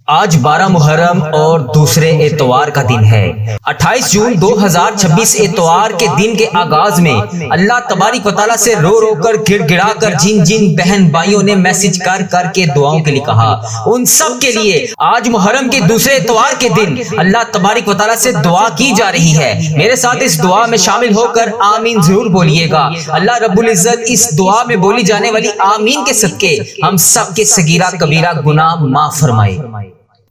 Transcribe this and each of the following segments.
آج 12 محرم اور دوسرے اتوار کا دن ہے۔ 28 جون 2026 اتوار کے دن کے آغاز میں اللہ تبارک و تعالیٰ سے رو رو کر گڑ گڑا کر جن جن بہن بھائیوں نے میسج کر کر کے دعاؤں کے لیے کہا، ان سب کے لیے آج محرم کے دوسرے اتوار کے دن اللہ تبارک و تعالیٰ سے دعا کی جا رہی ہے۔ میرے ساتھ اس دعا میں شامل ہو کر آمین ضرور بولیے گا۔ اللہ رب العزت اس دعا میں بولی جانے والی آمین کے صدقے ہم سب کے صغیرہ کبیرہ گناہ معاف فرمائے۔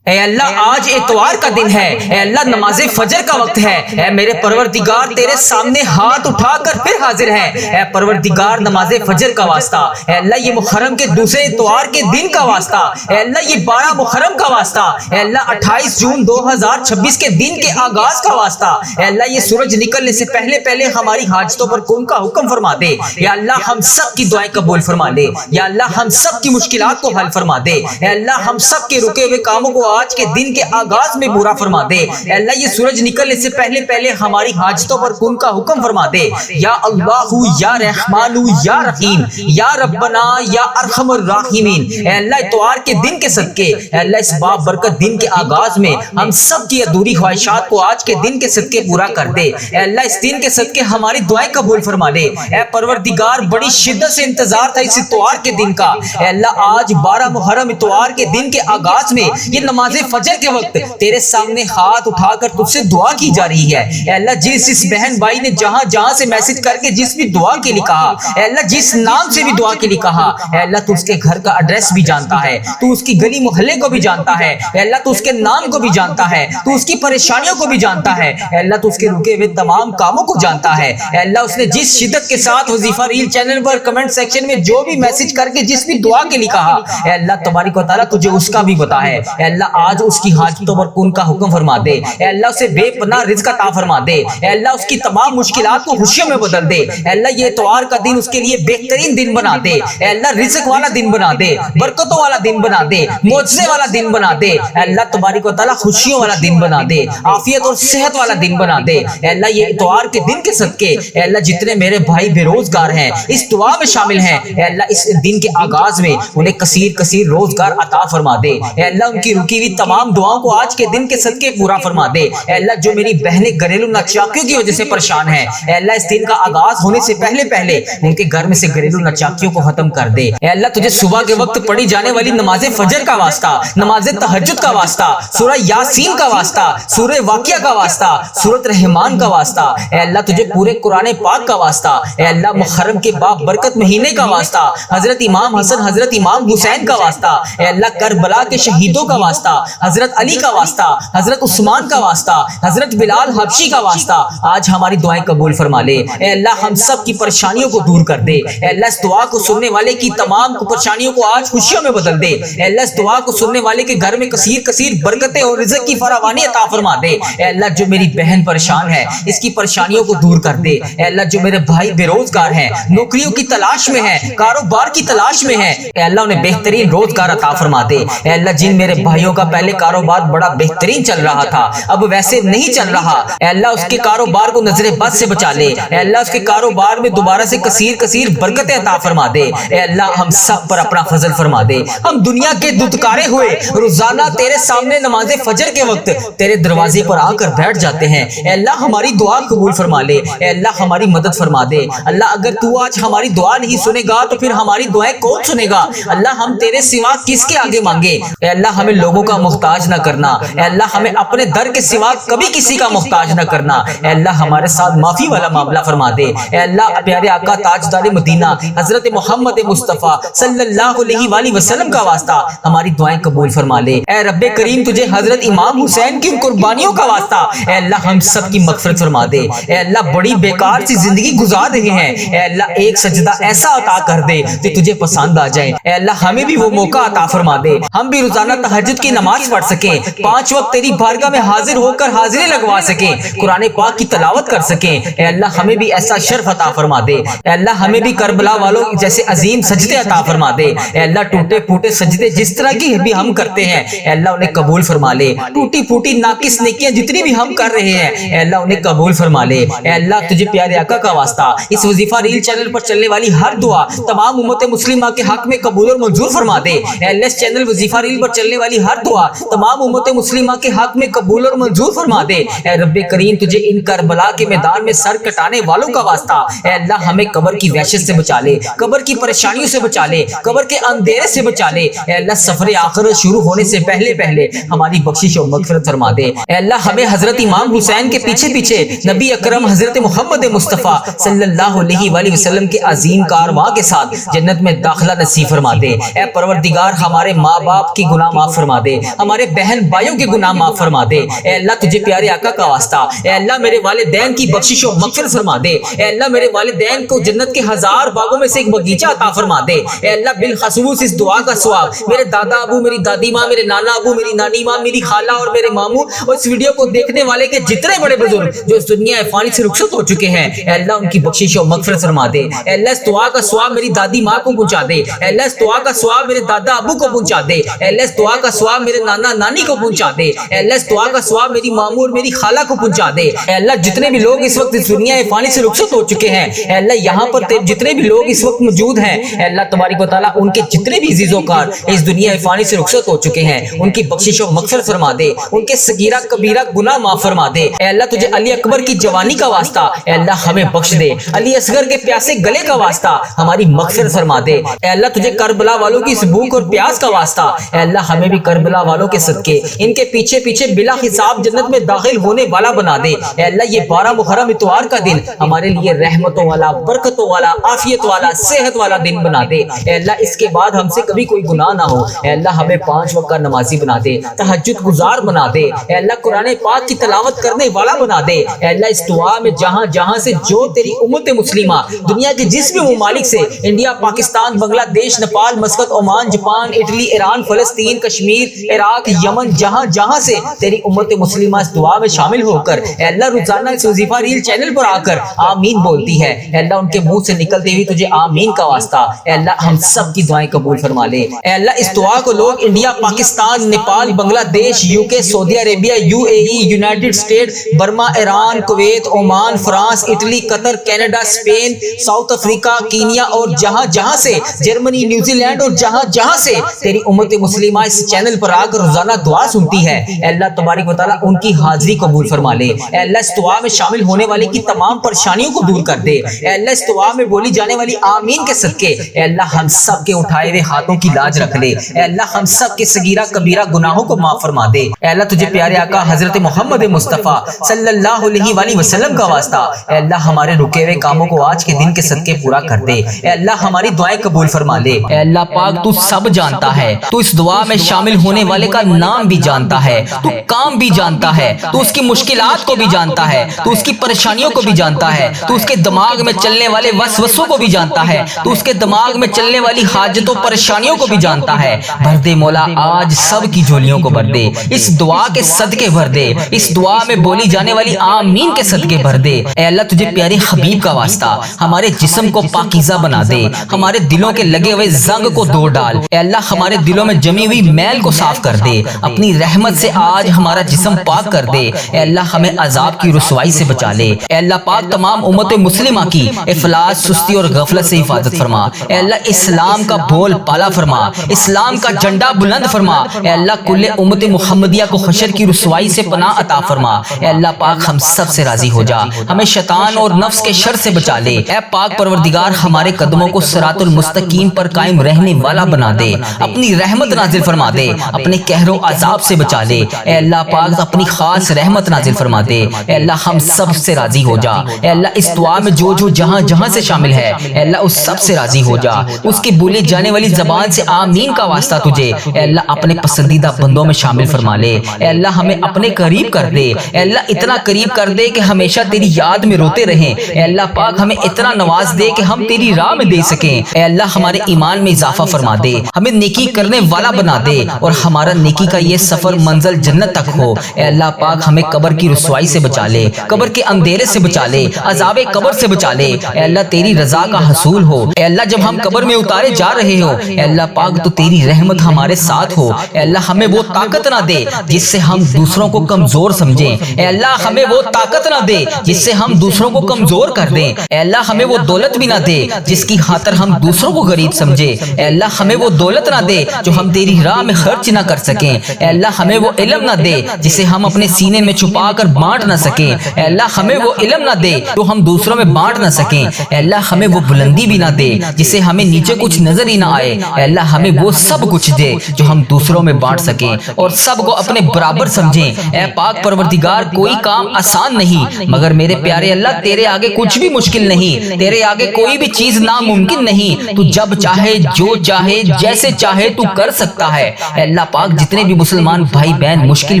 اے اللہ آج اتوار کا دن ہے، اے اللہ نماز فجر کا وقت ہے، اے میرے پروردگار تیرے سامنے ہاتھ اٹھا کر پھر حاضر ہے۔ اے پروردگار نماز فجر کا واسطہ، اے اللہ یہ محرم کے دوسرے اتوار کے دن کا واسطہ، اے اللہ یہ 12 محرم کا واسطہ، اے اللہ 28 جون 2026 کے دن کے آغاز کا واسطہ، اے اللہ یہ سورج نکلنے سے پہلے پہلے ہماری حاجتوں پر کن کا حکم فرما دے۔ یا اللہ ہم سب کی دعائیں قبول فرما لے، یا اللہ ہم سب کی مشکلات کو حل فرما دے، اے اللہ ہم سب کے رکے ہوئے کاموں کو آج کے دن کے آغاز میں پورا فرما دے۔ اے اللہ یہ سورج نکلنے سے پہلے پہلے ہماری حاجتوں پر کن کا حکم فرما دے۔ یا اللہ یا رحمان یا رحیم یا ربنا یا ارحم الراحمین، اے اللہ اتوار کے دن کے صدقے، اے اللہ اس باب برکت دن کے آغاز میں ہم سب کی ادھوری خواہشات کو آج کے دن کے صدقے پورا کر دے۔ اے اللہ اس دن کے صدقے ہماری دعائیں قبول فرما لے۔ اے پروردگار بڑی شدت سے انتظار تھا اس اتوار کے دن کا۔ اے اللہ آج 12 محرم اتوار کے دن کے آغاز میں یہ نماز فجر کے وقت تیرے سامنے ہاتھ اٹھا کر تجھ سے دعا کی جا رہی ہے۔ اے اللہ جس بہن بھائی نے جہاں جہاں سے میسج کر کے جس بھی دعا کے لیے کہا، اے اللہ جس نام سے بھی دعا کے لیے کہا، اے اللہ تو اس کے گھر کا ایڈریس بھی جانتا ہے، تو اس کی گلی محلے کو بھی جانتا ہے، اے اللہ تو اس کے نام کو بھی جانتا ہے، تو اس کی پریشانیوں کو بھی جانتا ہے، اے اللہ تو اس کے رکے ہوئے تمام کاموں کو جانتا ہے۔ اے اللہ اس نے جس شدت کے ساتھ وظیفہ ریل چینل پر کمنٹ سیکشن میں جو بھی میسج کر کے جس بھی دعا کے لیے کہا، اے اللہ تبارک و تعالیٰ تجھے اس کا بھی پتا ہے۔ اے اللہ آج اس کی حاجتوں پر کن کا حکم فرما دے۔ اے اللہ اسے بے پناہ رزق عطا فرما دے۔ اے اللہ اس کی تمام مشکلات کو خوشیوں میں بدل دے۔ اے اللہ یہ اتوار کا دن اس کے لیے بہترین دن بنا دے۔ اے اللہ رزق والا دن بنا دے، برکتوں والا دن بنا دے، معجزے والا دن بنا دے۔ اے اللہ تبارک و تعالیٰ خوشیوں والا دن بنا دے، عافیت اور صحت والا دن بنا دے۔ اے اللہ یہ اتوار کے دن کے صدقے اے اللہ جتنے میرے بھائی بے روزگار ہیں اس دعا میں شامل ہیں، اے اللہ اس دن کے آغاز میں انہیں کثیر کثیر روزگار عطا فرما دے۔ اے اللہ ان کی رکی ہوئی تمام دعاؤں کو آج کے دن کے صدقے پورا فرما دے۔ اے اللہ جو میری بہنیں گھریلو ناچاکیوں کی وجہ سے پریشان ہیں، اے اللہ اس دن کا آغاز ہونے سے پہلے پہلے ان کے گھر میں سے گھریلو ناچاکیوں کو ختم کر دے۔ اے اللہ تجھے صبح کے وقت پڑھی جانے والی نماز فجر کا واسطہ، نماز تہجد کا واسطہ، سورہ یاسین کا واسطہ، سورہ واقعہ کا واسطہ، سورۃ رحمان کا واسطہ، اے اللہ تجھے پورے قرآن پاک کا واسطہ، اے اللہ محرم کے باب برکت مہینے کا واسطہ، حضرت امام حسن حضرت امام حسین کا واسطہ، اے اللہ کربلا کے شہیدوں کا واسطہ، حضرت علی کا واسطہ، حضرت عثمان کا واسطہ، حضرت بلال حبشی کا واسطہ آج ہماری دعائیں قبول فرما لے۔ اے اللہ ہم سب کی پریشانیوں کو دور کر دے۔ اے اللہ اس دعا کو سننے والے کی تمام پریشانیوں کو آج خوشیوں میں بدل دے۔ اے اللہ اس دعا کو سننے والے کے گھر میں کثیر کثیر برکتیں اور رزق کی فراوانی عطا فرما دے۔ اے اللہ جو میری بہن پریشان ہے اس کی پریشانیوں کو دور کر دے۔ اے اللہ جو میرے بھائی بے روزگار ہیں، نوکریوں کی تلاش میں ہیں، کاروبار کی تلاش میں ہیں، اے اللہ انہیں بہترین روزگار عطا فرما دے۔ اے اللہ جن میرے بھائیوں کا پہلے کاروبار بڑا بہترین چل رہا تھا اب ویسے نہیں چل رہا، اے اللہ اس کے کاروبار کو نظر بد سے بچا لے۔ اے اللہ اس کے کاروبار میں دوبارہ سے کثیر کثیر برکتیں عطا فرما دے۔ اے اللہ ہم سب پر اپنا فضل فرما دے۔ ہم دنیا کے دتکارے ہوئے روزانہ تیرے سامنے نماز فجر کے وقت تیرے دروازے پر آ کر بیٹھ جاتے ہیں۔ اے اللہ ہماری دعا قبول فرما لے۔ اے اللہ ہماری مدد فرما دے۔ اللہ اگر تو آج ہماری دعا نہیں سنے گا تو پھر ہماری دعائیں کون سنے گا؟ اللہ ہم تیرے سوا کس کے آگے مانگے؟ اے اللہ ہمیں لوگوں کا محتاج نہ کرنا، اے اللہ ہمیں اپنے در کے سوا کبھی کسی کا محتاج نہ کرنا۔ اے اللہ ہمارے ساتھ معافی والا معاملہ فرما دے۔ اے اللہ پیارے آقا تاجدار مدینہ حضرت محمد مصطفیٰ صلی اللہ علیہ وآلہ وسلم کا واسطہ ہماری دعائیں قبول فرما لے۔ اے رب کریم تجھے حضرت امام حسین کی قربانیوں کا واسطہ اے اللہ ہم سب کی مغفرت فرما دے۔ اے اللہ بڑی بیکار سی زندگی گزار رہے ہیں، اے اللہ ایک سجدہ ایسا عطا کر دے جو تجھے پسند آ جائے۔ اے اللہ ہمیں بھی وہ موقع عطا فرما دے، ہم بھی روزانہ تہجد کی نماز پڑھ سکیں، 5 وقت تیری بارگاہ میں حاضر ہو کر حاضری لگوا سکیں، قرآن پاک کی تلاوت کر سکیں۔ اے اللہ ہمیں بھی ایسا شرف عطا فرما دے۔ اے اللہ ہمیں بھی کربلا والوں جیسے عظیم سجدے عطا فرما دے۔ اے اللہ ٹوٹے پھوٹے سجدے جس طرح کی بھی ہم کرتے ہیں اے اللہ انہیں قبول فرما لے۔ ٹوٹی پھوٹی ناقص نیکیاں جتنی بھی ہم کر رہے ہیں اے اللہ انہیں قبول فرما لے۔ اے اللہ تجھے پیارے آقا کا واسطہ اس وظیفہ ریل چینل پر چلنے والی ہر دعا تمام امت مسلمہ کے حق میں قبول اور منظور فرما دے۔ اے اللہ اس چینل وظیفہ ریل پر چلنے والی ہر دعا تمام امت مسلمہ کے حق میں قبول اور منظور فرما دے۔ اے رب کریم تجھے ان کربلا کے میدان میں سر کٹانے والوں کا واسطہ اے اللہ ہمیں قبر کی وحشت سے بچا لے، قبر کی پریشانیوں سے بچا لے، قبر کے اندھیرے سے بچا لے۔ اے اللہ سفر آخرت شروع ہونے سے پہلے پہلے ہماری بخشش اور مغفرت فرما دے۔ اے اللہ ہمیں حضرت امام حسین کے پیچھے پیچھے نبی اکرم حضرت محمد مصطفیٰ صلی اللہ علیہ وآلہ وسلم کے عظیم کارواں کے ساتھ جنت میں داخلہ نصیب فرما دے۔ اے پروردگار ہمارے ماں باپ کی گناہ معاف فرما دے، ہمارے بہن بھائیوں کے گناہ معاف فرما دے۔ اے اللہ تجھے پیارے آقا کا واسطہ اے اللہ میرے والدین کی بخشش و مغفرت فرما دے۔ اے اللہ میرے والدین کو جنت کے 1000 باغوں میں سے ایک باغیچہ عطا فرما دے۔ اے اللہ بالخصوص اس دعا کا ثواب میرے دادا ابو، میری دادی ماں، میرے نانا ابو، میری نانی ماں، میری خالہ اور میرے ماموں اور اس ویڈیو کو دیکھنے والے کے جتنے بڑے بزرگ جو اس دنیا فانی سے رخصت ہو چکے ہیں، اے اللہ ان کی بخشش و مغفرت فرما دے۔ اے اللہ اس دعا کا ثواب میری دادی ماں کو پہنچا دے۔ اے اللہ اس دعا کا ثواب میرے دادا ابو کو پہنچا دے۔ اے اللہ اس دعا کا ثواب میرے نانا نانی کو پہنچا دے۔ اے اللہ اس دعا کا ثواب میری ماموں اور میری خالہ کو پہنچا دے۔ اے اللہ جتنے بھی لوگ اس وقت اس دنیا فانی سے رخصت ہو چکے ہیں، اے اللہ یہاں پر جتنے بھی لوگ اس وقت موجود ہیں، اے اللہ تبارک و تعالیٰ ان کے جتنے بھی عزیز و کار اس دنیا فانی سے رخصت ہو چکے ہیں ان کی بخشش و مغفرت فرما دے، ان کے صغیرہ کبیرہ گناہ معاف فرما دے۔ اے اللہ تجھے علی اکبر کی جوانی کا واسطہ اے اللہ ہمیں بخش دے، علی اصغر کے پیاسے گلے کا واسطہ ہماری مغفرت فرما دے۔ اے اللہ تجھے کربلا والوں کی اس بھوک اور پیاس کا واسطہ اے اللہ ہمیں بھی کربلا والوں کے صدقے ان کے پیچھے پیچھے بلا حساب جنت میں داخل ہونے والا بنا دے۔ اے اللہ یہ 12 محرم اتوار کا دن ہمارے لیے رحمتوں والا، برکتوں والا، عافیت والا، صحت والا دن بنا دے۔ اے اللہ اس کے بعد ہم سے کبھی کوئی گناہ نہ ہو۔ اے اللہ ہمیں 5 وقت کا نمازی بنا دے، تہجد گزار بنا دے۔ اے اللہ قرآن پاک کی تلاوت کرنے والا بنا دے۔ اے اللہ اس دعا میں جہاں جہاں سے جو تیری امت مسلمہ دنیا کے جس بھی ممالک سے انڈیا، پاکستان، بنگلہ دیش، Nepal, Muscat, Oman, Japan, Italy, Iran, فلسطین، کشمیر، عراق، یمن، جہاں جہاں سے تیری امت مسلمہ اس دعا میں شامل ہو کر اے اللہ روزانہ اس وظیفہ ریل چینل پر آ کر آمین بولتی ہے، اے اللہ ان کے منہ سے نکلتے ہوئی تجھے آمین کا واسطہ اے اللہ ہم سب کی دعائیں قبول فرما لے۔ اے اللہ اس دعا کو لوگ India, Pakistan, Nepal, Bangladesh, UK، Saudi Arabia, UAE، united state, Burma, Iran, Kuwait, Oman, France, Italy, Qatar, Canada, Spain, South Africa, Kenya اور جہاں جہاں سے جرمنی، نیوزی لینڈ اور جہاں جہاں سے تیری امت مسلمہ اس چینل پر آ کر روزانہ دعا سنتی ہے، اے اللہ تبارک و تعالیٰ ان کی حاضری قبول فرما لے۔ اے اللہ اس دعا میں شامل ہونے والے کی تمام پریشانیوں کو دور کر دے۔ اے اللہ اس دعا میں بولی جانے والی آمین کے صدقے اے اللہ ہم سب کے اٹھائے ہوئے ہاتھوں کی لاج رکھ لے۔ اے اللہ ہم سب کے صغیرہ کبیرہ گناہوں کو معاف فرما دے۔ اے اللہ تجھے پیارے آقا حضرت محمد مصطفیٰ صلی اللہ علیہ وآلہ وسلم کا واسطہ اے اللہ ہمارے رکے ہوئے کاموں کو آج کے دن کے صدقے پورا کر دے۔ اے اللہ ہماری دعائیں قبول فرما لے۔ اے اللہ پاک تو سب جانتا ہے، تو اس دعا میں شامل ہونے والے کا نام بھی جانتا ہے، تو کام بھی جانتا ہے، تو اس کی مشکلات کو بھی جانتا ہے، تو اس کی پریشانیوں کو بھی جانتا ہے، تو اس کے دماغ میں چلنے والے وسوسوں کو بھی جانتا ہے، تو اس کے دماغ میں چلنے والی حاجتوں پریشانیوں کو بھی جانتا ہے۔ بھر دے مولا آج سب کی جھولیوں کو بھر دے، اس دعا کے صدقے بھر دے، اس دعا میں بولی جانے والی آمین کے صدقے بھر دے۔ اے اللہ تجھے پیارے حبیب کا واسطہ ہمارے جسم کو پاکیزہ بنا دے، ہمارے دلوں کے لگے ہوئے زنگ کو دور ڈال۔ اے اللہ ہمارے دلوں میں جمی ہوئی میل کو صاف کر دے، اپنی رحمت سے آج ہمارا جسم پاک کر دے۔ اے اللہ ہمیں عذاب کی رسوائی سے بچا لے۔ اے اللہ پاک تمام امت مسلمہ کی افلاس، سستی اور غفلت سے حفاظت فرما۔ اے اللہ اسلام کا بول پالا فرما، اسلام کا جھنڈا بلند فرما۔ اے اللہ کل امت محمدیہ کو حشر کی رسوائی سے پناہ عطا فرما۔ اے اللہ پاک ہم سب سے راضی ہو جا، ہمیں شیطان اور نفس کے شر سے بچا لے۔ اے پاک پروردگار ہمارے قدموں کو صراط المستقیم پر قائم رہنے والا بنا دے، اپنی رحمت نازل فرما دے، اپنے قہر و عذاب سے بچا لے۔ اے اللہ پاک اپنی خاص رحمت نازل فرما دے۔ اے اللہ ہم سب سے راضی ہو جا۔ اے اللہ اس دعا میں جو جو جہاں جہاں سے شامل ہے اے اللہ اس سب سے راضی ہو جا، اس کی بولی جانے والی زبان سے آمین کا واسطہ تجھے اے اللہ اپنے پسندیدہ بندوں میں شامل فرما لے۔ اے اللہ ہمیں اپنے قریب کر دے، اے اللہ اتنا قریب کر دے کہ ہمیشہ تیری یاد میں روتے رہیں۔ اے اللہ پاک ہمیں اتنا نواز دے کہ ہم تیری راہ میں دے سکیں۔ اے اللہ ہمارے ایمان میں اضافہ فرما دے، ہمیں نیکی کرنے والا بنا دے اور ہمارا نیکی کا یہ سفر منزل جنت تک ہو۔ اے اللہ پاک ہمیں قبر کی رسوائی سے بچا لے، قبر کے اندھیرے سے بچا لے، عذاب قبر سے بچا لے۔ اے اللہ تیری رضا کا حصول ہو۔ اے اللہ جب ہم قبر میں اتارے جا رہے ہو اے اللہ پاک تو تیری رحمت ہمارے ساتھ ہو۔ اے اللہ ہمیں وہ طاقت نہ دے جس سے ہم دوسروں کو کمزور سمجھیں۔ اے اللہ ہمیں وہ طاقت نہ دے جس سے ہم دوسروں کو کمزور کر دیں۔ اے اللہ ہمیں وہ دولت بھی نہ دے جس کی خاطر ہم دوسروں کو غریب سمجھے۔ اے اللہ ہمیں وہ دولت نہ دے جو ہم تیری راہ میں خرچ نہ کر سکیں، اے اللہ ہمیں وہ علم نہ دے جسے ہم اپنے سینے میں چھپا کر بانٹ نہ سکیں، اے اللہ ہمیں وہ علم نہ دے جو ہم دوسروں میں بانٹ نہ سکیں، اے اللہ ہمیں وہ بلندی بھی نہ دے جسے ہمیں نیچے کچھ نظر ہی نہ آئے، اے اللہ ہمیں وہ سب کچھ دے جو ہم دوسروں میں بانٹ سکیں اور سب کو اپنے برابر سمجھیں۔ اے پاک پروردگار، کوئی کام آسان نہیں مگر میرے پیارے اللہ تیرے آگے کچھ بھی مشکل نہیں، تیرے آگے کوئی بھی چیز ناممکن نہیں، تو جب چاہے جو چاہے جیسے چاہے تو کر سکتا ہے۔ اے اللہ پاک جتنے بھی مسلمان بھائی بہن مشکل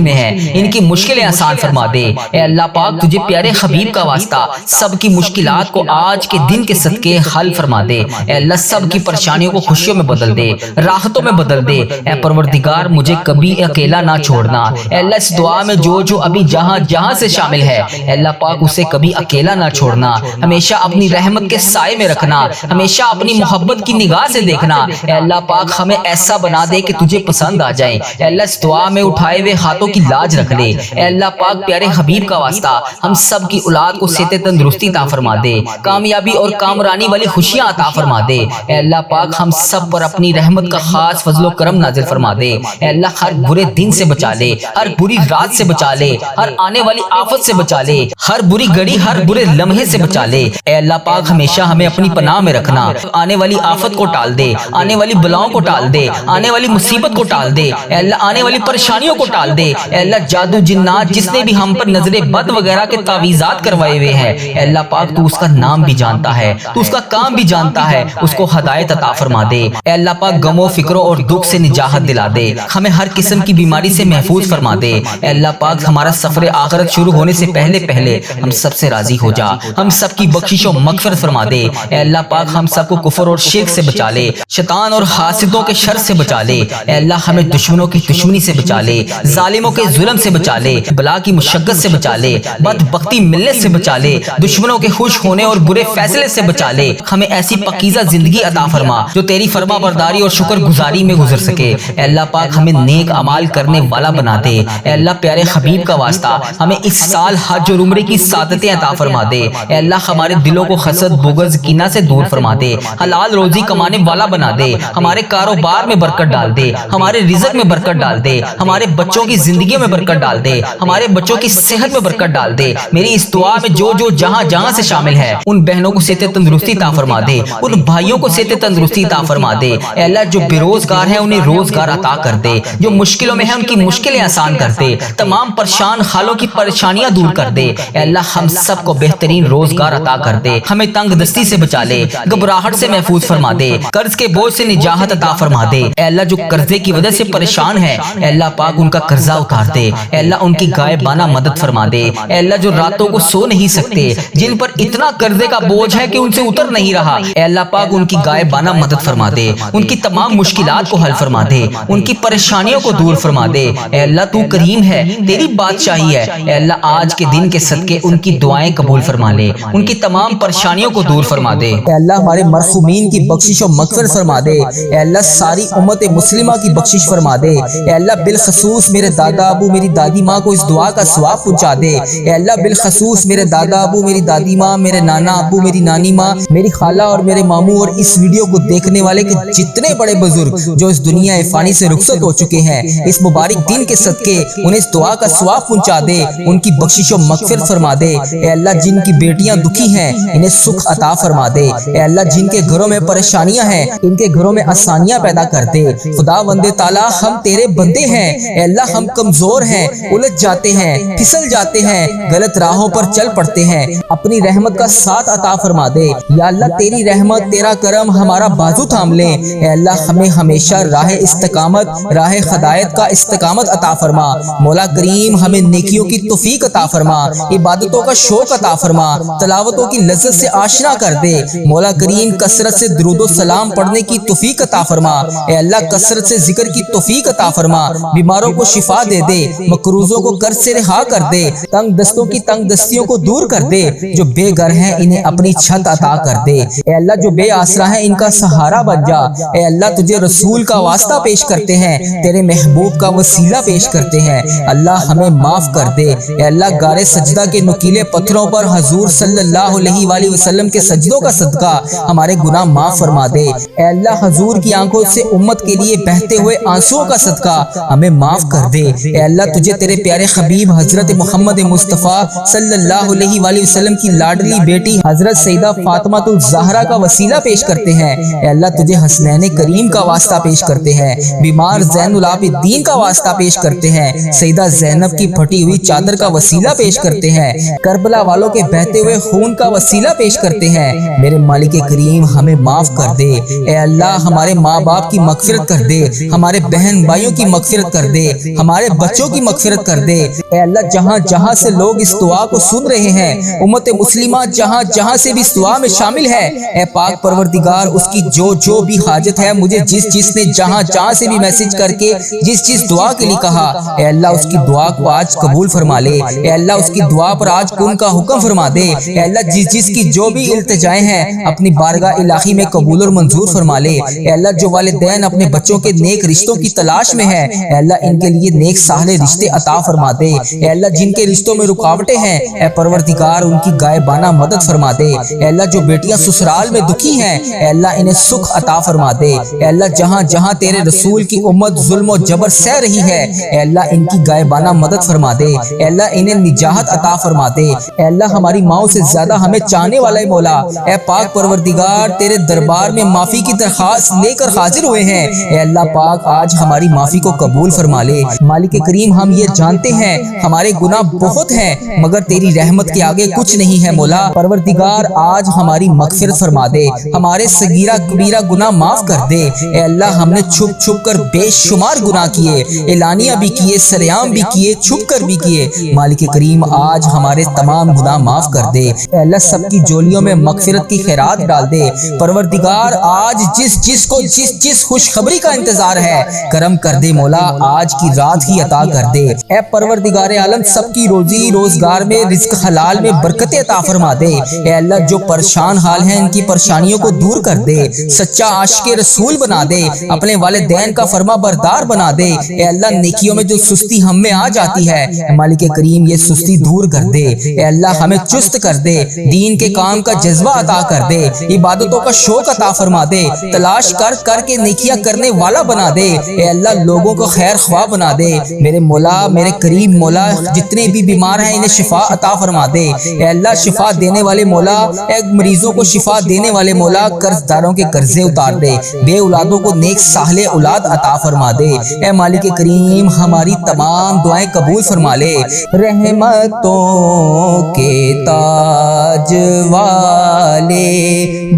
میں ہیں ان کی مشکلیں آسان فرما دے۔ اے اللہ پاک تجھے پیارے حبیب کا واسطہ سب کی مشکلات کو آج کے دن کے صدقے حل فرما دے۔ اے اللہ سب کی پریشانیوں کو خوشیوں میں بدل دے، راحتوں میں بدل دے۔ اے پروردگار مجھے کبھی اکیلا نہ چھوڑنا۔ اے اللہ اس دعا میں جو ابھی جہاں جہاں سے شامل ہے اے اللہ پاک اسے کبھی اکیلا نہ چھوڑنا، ہمیشہ اپنی رحمت کے سائے میں رکھنا، ہمیشہ اپنی محبت کی نگاہ سے دیکھنا۔ اے اللہ پاک ہمیں ایسا بنا دے کہ تجھے پسند آ جائیں۔ اے اللہ اس دعا میں اٹھائے ہوئے ہاتھوں کی لاج رکھ لے۔ اے اللہ پاک پیارے حبیب کا واسطہ ہم سب کی اولاد کو صحت تندرستی عطا فرما دے، کامیابی اور کامرانی والی خوشیاں عطا فرما دے۔ اے اللہ پاک ہم سب پر اپنی رحمت کا خاص فضل و کرم نازل فرما دے۔ اے اللہ ہر برے دن سے بچا لے، ہر بری رات سے بچا لے، ہر آنے والی آفت سے بچا لے، ہر بری گھڑی ہر برے لمحے سے بچا لے۔ اے اللہ پاک ہمیشہ ہمیں اپنی پناہ میں رکھنا، آنے والی آفت کو ٹال دے، آنے والی بلاؤں کو ٹال دے، آنے والی مصیبت کو ٹال دے، اے اللہ آنے والی پریشانیوں کو ٹال دے۔ اے اللہ جادو جنات جس نے بھی ہم پر نظر بد وغیرہ کے تعویذات کروائے ہوئے ہیں اے اللہ پاک تو اس کا نام بھی جانتا ہے، تو اس کا کام بھی جانتا ہے، اس کو ہدایت عطا فرما دے۔ اے اللہ پاک غم و فکروں اور دکھ سے نجات دلا دے، ہمیں ہر قسم کی بیماری سے محفوظ فرما دے۔ اے اللہ پاک ہمارا سفر آخرت شروع ہونے سے پہلے ہم سب سے راضی ہو جا، ہم سب کی بخشش و مغفرت فرما دے۔ اے اللہ پاک ہم سب کو کفر اور شرک سے بچا لے، شیطان اور حاسدوں کے شر سے بچا لے۔ اے اللہ ہمیں دشمنوں کی دشمنی سے بچا لے، ظالموں کے ظلم سے بچا لے، بلا کی مشقت سے بچا لے، بدبختی ملنے سے بچا لے، دشمنوں کے خوش ہونے اور برے فیصلے سے بچا لے۔ ہمیں ایسی پاکیزہ زندگی عطا فرما جو تیری فرما برداری اور شکر گزاری میں گزر سکے۔ اے اللہ پاک ہمیں نیک اعمال کرنے والا بنا دے۔ اے اللہ پیارے حبیب کا واسطہ ہمیں اس سال حج اور عمرے کی سعادتیں عطا فرما دے۔ اے اللہ ہمارے دلوں کو حسد بغض کینہ سے دور فرما دے، حلال روزی کمانے والا بنا دے، ہمارے کاروبار میں برکت ڈال دے، ہمارے رزق میں برکت ڈال دے، ہمارے بچوں کی زندگیوں میں برکت ڈال دے، ہمارے بچوں کی صحت میں برکت ڈال دے۔ میری اس دعا میں جو جہاں جہاں سے شامل ہے ان بہنوں کو صحت تندرستی عطا فرما دے، ان بھائیوں کو صحت تندرستی عطا فرما دے۔ اے اللہ جو بے روزگار ہیں انہیں روزگار عطا کر دے، جو مشکلوں میں ہیں ان کی مشکلیں آسان کر دے، تمام پریشان حالوں کی پریشانیاں دور کر دے۔ اے اللہ ہم سب کو بہترین روزگار عطا کر دے، ہمیں تنگ دستی سے بچا لے، گھبراہٹ سے محفوظ فرما دے، قرض کے بوجھ سے نجات عطا فرما دے۔ اے اللہ جو قرضے کی وجہ سے پریشان ہے اے اللہ پاک ان کا قرضہ اتار دے، اے اللہ ان کی غائبانہ مدد فرما دے۔ اے اللہ جو راتوں کو سو نہیں سکتے، جن پر اتنا قرضے کا بوجھ ہے کہ ان سے اتر نہیں رہا اے اللہ پاک ان کی غائبانہ مدد فرما دے، ان کی تمام مشکلات کو حل فرما دے، ان کی پریشانیوں کو دور فرما دے۔ اے اللہ تو کریم ہے، تیری بادشاہی ہے، اے اللہ آج کے دن کے صدقے ان کی دعائیں قبول فرما لے، ان کی تمام پریشانیوں کو دور فرما دے۔ اے اللہ ہمارے مرحومین کی بخشش و مغفرت فرما دے، اے اللہ ساری امت مسلمہ کی بخشش فرما دے، اے اللہ بالخصوص میرے دادا ابو میری دادی ماں کو اس دعا کا ثواب پہنچا دے، اے اللہ بالخصوص میرے دادا ابو میری دادی ماں، میرے نانا ابو میری نانی ماں، میری خالہ اور میرے ماموں اور اس ویڈیو کو دیکھنے والے کے جتنے بڑے بزرگ جو اس دنیا فانی سے رخصت ہو چکے ہیں اس مبارک دن کے صدقے انہیں اس دعا کا ثواب پہنچا دے، ان کی بخشش و مغفرت فرما دے۔ اے اللہ جن کی بیٹیاں دکھی ہیں انہیں سکھ عطا فرما دے، اے اللہ جن کے گھروں میں پریشانیاں ہیں ان کے گھروں میں آسانیاں پیدا کر دے۔ خدا بندے تعالیٰ ہم تیرے بندے ہیں، اے اللہ ہم کمزور ہیں، الجھ جاتے ہیں، پھسل جاتے ہیں، غلط راہوں پر چل پڑتے ہیں، اپنی رحمت کا ساتھ عطا فرما دے۔ یا اللہ تیری رحمت تیرا کرم ہمارا بازو تھام لے، اے اللہ ہمیں ہمیشہ راہ استقامت راہ ہدایت کا استقامت عطا فرما۔ مولا کریم ہمیں نیکیوں کی توفیق عطا فرما، عبادتوں کا شوق عطا فرما، تلاوتوں کی لذت سے آشنا کر دے۔ مولا کریم کثرت سے درود و سلام پڑھنے کی توفیق عطا فرما، اے اللہ کثرت سے ذکر کی توفیق عطا فرما، بیماروں کو شفا دے دے، مقروضوں کو قرض سے رہا کر دے، تنگ دستوں کی تنگ دستیوں کو دور کر دے، جو بے گھر ہیں انہیں اپنی چھت عطا کر دے، اے اللہ جو بے آسرا ہیں ان کا سہارا بن جا۔ اے اللہ تجھے رسول کا واسطہ پیش کرتے ہیں، تیرے محبوب کا وسیلہ پیش کرتے ہیں، اللہ ہمیں معاف کر دے۔ اے اللہ غار سجدہ کے نکیلے پتھروں پر حضور صلی اللہ علیہ وآلہ وسلم کے سجدوں کا صدقہ ہمارے گناہ معاف فرما دے۔ اے اللہ حضور کی آنکھوں سے امت کے لیے بہتے ہوئے آنسوؤں کا صدقہ ہمیں معاف کر دے۔ اے اللہ تجھے تیرے پیارے حبیب حضرت محمد مصطفیٰ صلی اللہ علیہ وآلہ وسلم کی لاڈلی بیٹی حضرت سیدہ فاطمہ الزہرا کا وسیلہ پیش کرتے ہیں۔ اے اللہ تجھے حسنین کریم کا واسطہ پیش کرتے ہیں، بیمار زین العابدین کا واسطہ پیش کرتے ہیں، سیدہ زینب کی پھٹی ہوئی چادر کا وسیلہ پیش کرتے ہیں، کربلا والوں کے بہتے ہوئے خون کا وسیلہ پیش کرتے ہیں۔ میرے مالک کریم ہمیں معاف کر دے۔ اے اللہ ہمارے ماں باپ کی مغفرت کر دے، ہمارے بہن بھائیوں کی مغفرت کر دے، ہمارے بچوں کی مغفرت کر دے۔ اے اللہ جہاں جہاں سے لوگ اس دعا کو سن رہے ہیں، امت مسلمہ جہاں جہاں سے بھی اس دعا میں شامل ہے، اے پاک پروردگار اس کی جو بھی حاجت ہے، مجھے جس نے جہاں جہاں سے بھی میسج کر کے جس دعا کے لیے کہا، اے اللہ اس کی دعا کو آج قبول فرما لے۔ اے اللہ اس کی دعا پر آج کن کا حکم فرما دے۔ اے اللہ جس کی جو بھی التجائیں ہیں اپنی بارگاہ الہی میں قبول اور منظور فرما لے۔ اے اللہ جو والدین اپنے بچوں کے نیک رشتوں کی تلاش میں ہیں، اے اللہ ان کے لیے نیک صالح رشتے عطا فرما دے۔ اے اللہ جن کے رشتوں میں رکاوٹیں ہیں، اے پروردگار ان کی غائبانہ مدد فرما دے۔ اے اللہ جو بیٹیاں سسرال میں دکھی ہیں، اے اللہ انہیں سکھ عطا فرما دے۔ اے اللہ جہاں جہاں تیرے رسول کی امت ظلم و جبر سہ رہی ہے، اے اللہ ان کی غائبانہ مدد فرما دے۔ اے اللہ انہیں نجات عطا فرما دے۔ اے اللہ ہماری ماؤں سے زیادہ ہمیں چاہنے والا ہے مولا، اے پاک پروردگار تیرے دربار میں معافی کی درخواست لے کر حاضر ہوئے ہیں۔ اے اللہ پاک آج ہماری معافی کو قبول فرما لے۔ مالک کریم ہم یہ جانتے ہیں ہمارے گناہ بہت ہیں، مگر تیری رحمت کے آگے کچھ نہیں ہے مولا۔ پروردگار آج ہماری مغفرت فرما دے، ہمارے صغیرہ کبیرہ گناہ معاف کر دے۔ اے اللہ ہم نے چھپ چھپ کر بے شمار گناہ کیے، اعلانیہ بھی کیے، سریعام بھی کیے، چھپ کر بھی کیے۔ مالک کریم آج ہمارے تمام گناہ معاف کر دے۔ اے اللہ سب کی جولیوں میں مغفرت کی خیرات ڈال دے۔ پروردگار آج جس کو جس خوشخبری کا انتظار ہے کرم کر دے مولا، آج کی رات ہی عطا کر دے۔ اے پروردگار عالم سب کی روزی روزگار میں رزق حلال میں برکت عطا فرما دے۔ اے اللہ جو پریشان حال ہیں ان کی پریشانیوں کو دور کر دے، سچا عاشق رسول بنا دے، اپنے والدین کا فرما بردار بنا دے۔ اے اللہ نیکیوں میں جو سستی ہم میں آ جاتی ہے، مالک کریم یہ سستی دور کر دے۔ اے اللہ ہمیں چست کر دے، دین کے کام کا جذبہ عطا کر دے، عبادتوں کا شوق عطا فرما دے، تلاش کر کے نیکیاں کرنے والا بنا دے۔ اے اللہ لوگوں کو خیر خواہ بنا دے۔ میرے مولا میرے کریم مولا جتنے بھی بیمار ہیں انہیں شفا عطا فرما دے۔ اے اللہ شفا دینے والے مولا، اے مریضوں کو شفا دینے والے مولا، قرض داروں کے قرضے اتار دے، بے اولادوں کو نیک صالح اولاد عطا فرما دے۔ اے مالک کریم ہماری تمام دعائیں قبول فرما لے۔ رحمتوں کے تاج والے،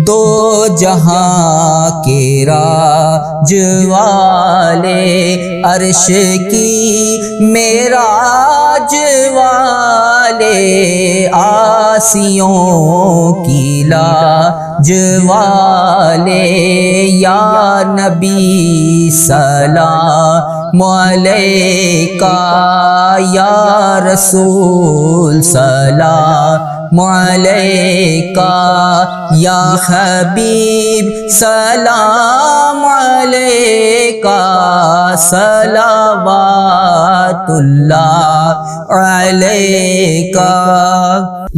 دو جہاں کے راج والے، عرش کی معراج والے، آسیوں کی لاج والے، یا نبی سلام علیکہ، یا رسول سلام علیکہ، یا حبیب سلام علیکہ، صلوات اللہ علیکہ۔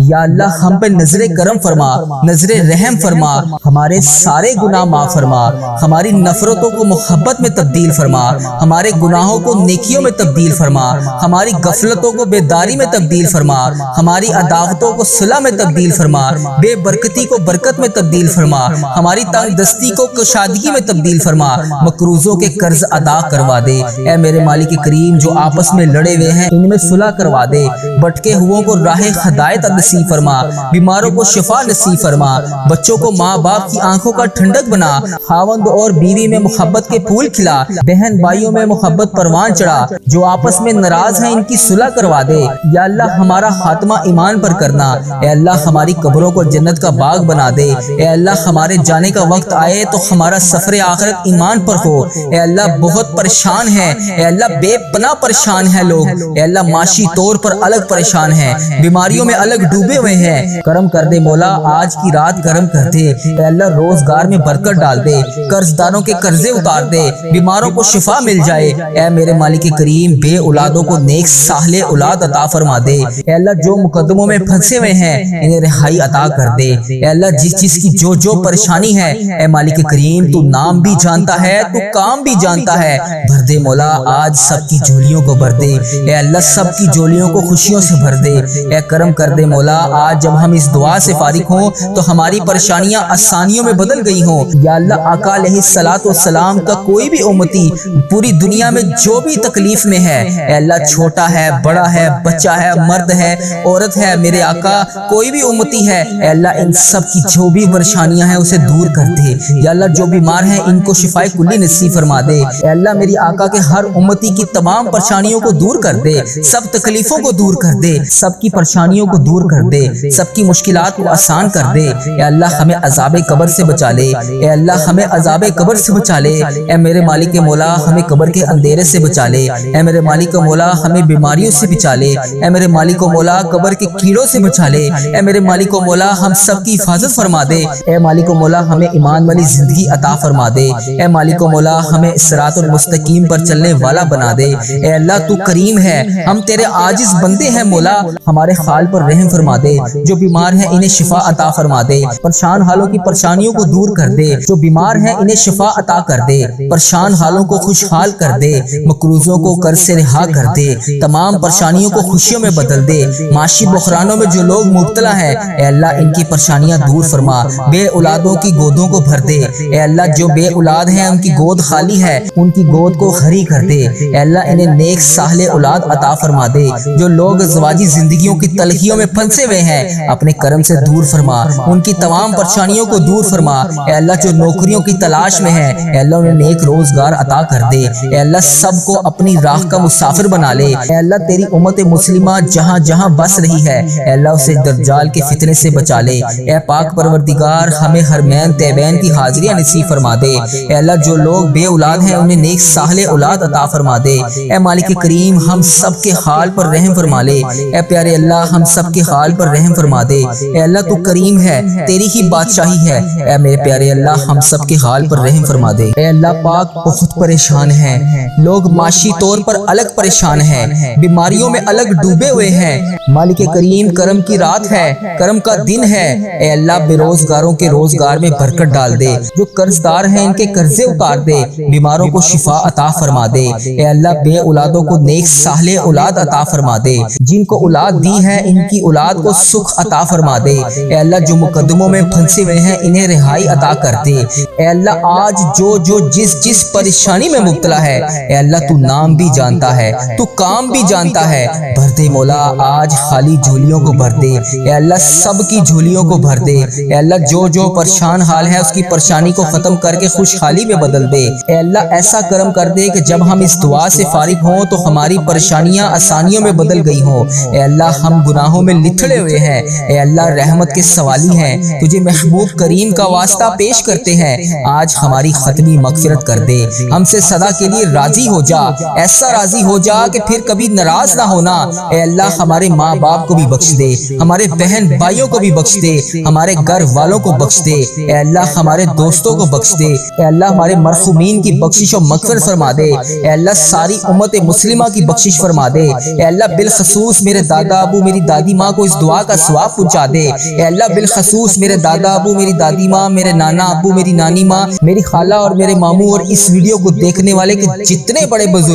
یا اللہ ہم پہ نظر کرم فرما، نظر رحم فرما، ہمارے سارے گناہ معاف فرما، ہماری نفرتوں کو محبت میں تبدیل فرما، ہمارے گناہوں کو نیکیوں میں تبدیل فرما، ہماری غفلتوں کو بیداری میں تبدیل فرما، ہماری عداوتوں کو صلح میں تبدیل فرما، بے برکتی کو برکت میں تبدیل فرما، ہماری تنگ دستی کو کشادگی میں تبدیل فرما، مقروضوں کے قرض ادا کروا دے۔ اے میرے مالک کریم جو آپس میں لڑے ہوئے ہیں ان میں صلح کروا دے، بھٹکے ہوئوں کو راہ ہدایت نصیب فرما، بیماروں کو شفا نصیب فرما، بچوں کو ماں باپ کی آنکھوں کا ٹھنڈک بنا، خاوند اور بیوی میں محبت کے پھول کھلا، بہن بھائیوں میں محبت پروان چڑھا، جو آپس میں ناراض ہیں ان کی صلح کروا دے۔ یا اللہ ہمارا خاتمہ ایمان پر کرنا، اے اللہ ہماری قبروں کو جنت کا باغ بنا دے، اے اللہ ہمارے جانے کا وقت آئے تو ہمارا سفر آخرت ایمان پر ہو۔ اے اللہ بہت پریشان ہے، اے اللہ بے پناہ پریشان ہے لوگ، اے اللہ معاشی طور پر الگ پریشان ہیں، بیماریوں میں الگ ڈوبے ہوئے ہیں، کرم کر دے مولا، آج کی رات کرم کر دے۔ اے اللہ روزگار میں برکت ڈال دے، قرض داروں کے قرضے اتار دے، بیماروں کو شفا مل جائے۔ اے میرے مالک کریم بے اولادوں کو نیک صالح اولاد عطا فرما دے۔ اے اللہ جو مقدموں میں پھنسے ہوئے ہیں انہیں رہائی عطا کر دے۔ اے اللہ جس جس کی جو جو پریشانی ہے اے مالک کریم تو نام بھی جانتا ہے تو کام بھی جانتا ہے، بھر دے مولا آج سب کی جھولیوں کو بھر دے۔ اے اللہ سب کی جھولیوں کو خوشیوں سے بھر دے۔ اے کرم کر دے مولا آج جب ہم اس دعا سے فارغ ہوں تو ہماری پریشانیاں آسانیوں میں بدل گئی ہوں۔ یا اللہ آقا علیہ الصلوۃ والسلام کا کوئی بھی امتی پوری دنیا میں جو بھی تکلیف میں ہے، اے اللہ چھوٹا ہے بڑا ہے بچہ ہے مرد ہے عورت ہے، میرے آقا کوئی بھی امتی ہے، اے اللہ ان سب کی جو بھی پریشانیاں ہیں اسے دور کر دے۔ یا اللہ جو بیمار ہیں ان کو شفائے کلی نصیب فرما دے۔ اے اللہ میری آقا کے ہر امتی کی تمام پریشانیوں کو دور کر دے، سب تکلیفوں کو دور کر دے، سب کی پریشانیوں کو دور کر دے، سب کی مشکلات کو آسان کر دے۔ اے اللہ ہمیں عذاب قبر سے بچا لے، اے اللہ ہمیں عذاب قبر سے بچا لے۔ اے میرے مالک مولا ہمیں قبر کے اندھیرے سے بچا لے، اے میرے مالک مولا ہمیں بیماریوں سے بچا لے، اے میرے مالک مولا قبر کے کیڑوں سے بچا لے، اے میرے مالک مولا ہم سب کی حفاظت فرما دے۔ اے مالک مولا ہمیں ایمان والی زندگی عطا فرما دے، اے مالک مولا ہمیں صراط المستقیم پر چلنے والا بنا دے۔ اے اللہ تو کریم ہے، ہم تیرے عاجز بندے ہیں مولا، ہمارے حال پر رحم فرما دے، جو بیمار ہیں انہیں شفا عطا فرما دے، پریشان حالوں کی پریشانیوں کو دور کر دے، جو بیمار ہیں انہیں شفا عطا کر دے، پریشان حالوں کو خوشحال کر دے، مقروضوں کو قرض سے رہا کر دے، تمام پریشانیوں کو خوشیوں میں بدل دے۔ معاشی بحرانوں میں جو لوگ مبتلا ہیں اے اللہ ان کی پریشانیاں دور فرما، بے اولادوں کی گودوں کو بھر دے، اے اللہ جو بے اولاد ہیں ان کی گود خالی ہے ان کی گود کو خری کر دے، اے اللہ انہیں نیک صالح اولاد عطا فرما دے۔ جو لوگ ازواجی زندگیوں کی تلخیوں میں پھنسے ہوئے ہیں اپنے کرم سے دور فرما، ان کی تمام پریشانیوں کو دور فرما۔ اے اللہ جو نوکریوں کی تلاش میں ہیں اے اللہ انہیں نیک روزگار عطا کر دے، اے اللہ سب کو اپنی راہ کا مسافر بنا لے۔ اے اللہ تیری امت مسلمہ جہاں جہاں بس رہی ہے اے اللہ اسے دجال کے فتنے سے بچا لے۔ اے پاک پروردگار ہمیں حرمین طیبین کی حاضریاں نصیب فرما دے۔ اے اللہ جو لوگ بے اولاد ہیں انہیں نیک صالح اولاد عطا فرما دے۔ اے مالک کریم ہم سب کے حال پر رحم فرما لے، اے پیارے اللہ ہم سب کے حال پر رحم فرما دے۔ اے اللہ تو کریم ہے، تیری ہی بادشاہی ہے، اے میرے پیارے اللہ ہم سب کے حال پر رحم فرما دے۔ اے اللہ پاک بہت پریشان ہیں لوگ، معاشی طور پر الگ پریشان ہیں، بیماریوں میں الگ ڈوبے ہوئے ہیں۔ مالک کریم کرم کی رات ہے، کرم کا دن ہے، اے اللہ بے روزگاروں کے روزگار میں برکت ڈال دے، جو قرض دار ہیں ان کے قرضے اتار دے، بیماروں کو شفا عطا فرما دے۔ اے اللہ بے اولادوں کو نیک صالح اولاد عطا فرما دے، جن کو اولاد دی ہے ان کی اولاد کو سکھ عطا فرما دے۔ اے اللہ جو مقدموں میں پھنسے ہوئے ہیں انہیں رہائی عطا کر دے۔ اے اللہ آج جو جس پریشانی میں مبتلا ہے اے اللہ تو نام بھی جانتا ہے تو کام بھی جانتا ہے، بھر دے مولا آج خالی جھولیوں کو بھر دے۔ اے اللہ سب کی جھولیوں کو بھر دے، اے اللہ جو پریشان حال ہے اس کی پریشانی کو ختم کر کے خوشحالی میں بدل دے۔ اے اللہ ایسا کرم کر دے کہ جب ہم اس دعا سے فارغ ہوں تو ہماری پریشانیاں آسانیوں میں بدل گئی ہوں۔ اے اللہ ہم گناہوں میں لتھڑے ہوئے ہیں، اے اللہ رحمت کے سوالی ہیں، تجھے محبوب کریم کا واسطہ پیش کرتے ہیں، آج ہماری ختمی مغفرت کر دے، ہم سے صدا کے لیے راضی ہو جا، ایسا راضی ہو جا کہ پھر کبھی ناراض نہ ہونا۔ اے اللہ ہمارے ماں باپ کو بھی بخش دے، ہمارے بہن بھائیوں کو بھی بخش دے، ہمارے گھر والوں کو بخش دے، اے اللہ ہمارے دوستوں کو بخش دے، اے اللہ ہمارے مرحومین کی بخشش و مغفرت فرما دے، اے اللہ ساری امت مسلمہ کی بخشش فرما دے، اے اللہ بالخصوص میرے دادا ابو میری دادی ماں کو اس دعا کا ثواب پہنچا دے، اے اللہ بالخصوص میرے دادا ابو میری دادی ماں، میرے نانا ابو میری نانی ماں، میری خالہ اور میرے ماموں اور اس ویڈیو کو دیکھنے والے کے جتنے بڑے بزرگ